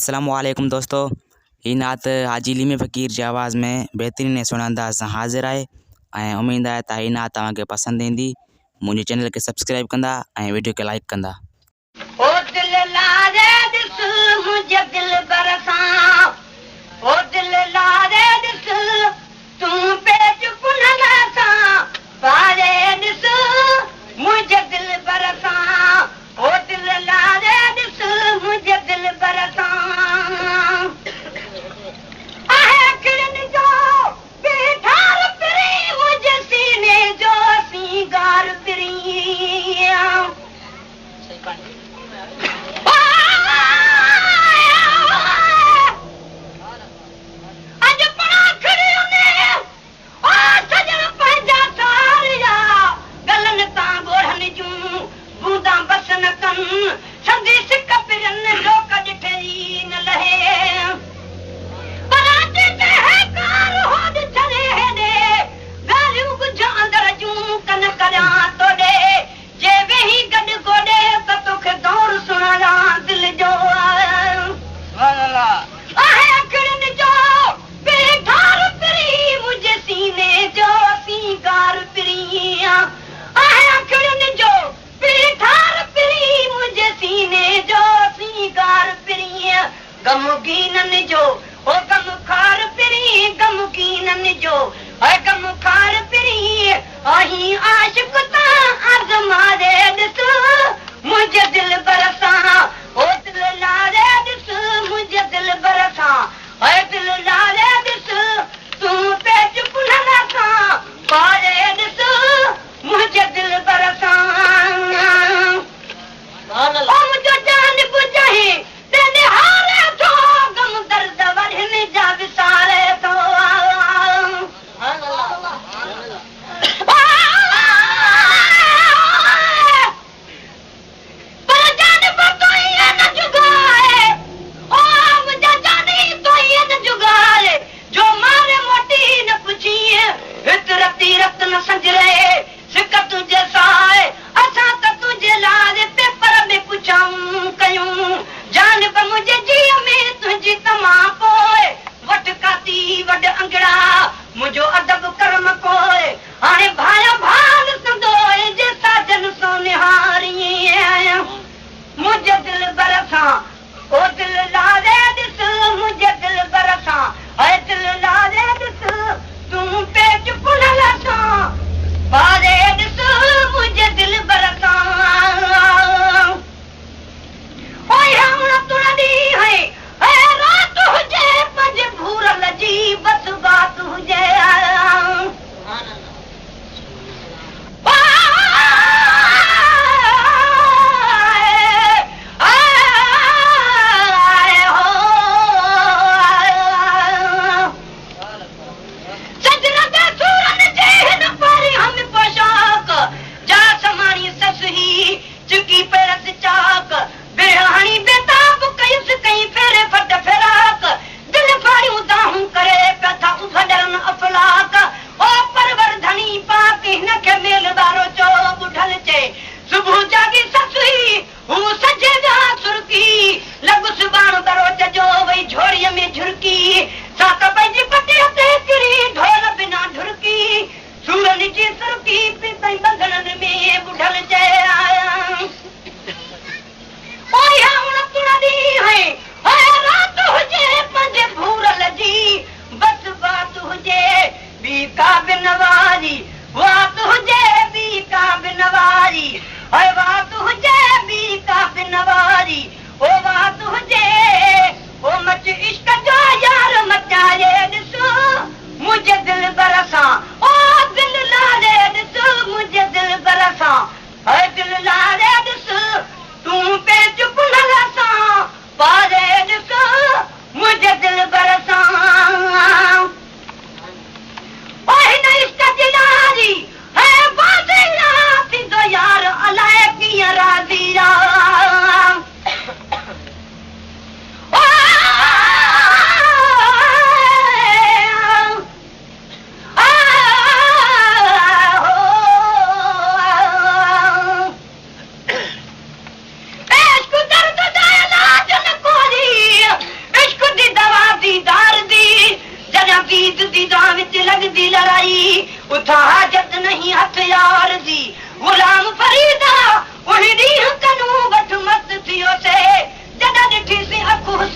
अस्सलामुअलैकुम दोस्तों, ही नात हाजी लीमे फ़कीर जी आवाज़ में बेहतरीन सुहिणे अंदाज़ सां हाज़िर आहे ऐं उमेद आहे त ही नात तव्हांखे पसंदि ईंदी। मुंहिंजे चैनल खे सब्सक्राइब कंदा ऐं वीडियो खे लाइक कंदा। ओ दिल लारे दिस मुझे दिल बरसां, ओ दिल लारे दिस तू पेच पुनगा सां बारे दिस मुझे दिल बरसां, ओ दिल लारे दिस मुझे दिल बरसां। आहे किरन जो बेठार पिरी मुझे सीने जो सीगार पिरी। गमगीनन जो ओ गम खार पिरी, गमगीनन जो ओ गम खार पिरी। आही आशिक ता आज़मा दे दिस मुझे दिल बरसां, ओ दिल लारे दिस मुझे दिल बरसां, ओ दिल लारे दिस तू पेच पुनगा सां बारे दिस मुझे दिल बरसां। ओ मुझे जान बुझाही तेने हारे तो गम दर्द वरहने जा विसारे तो। पर जान बतोई न जुगाए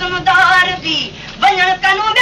जमदार दी वञण कनू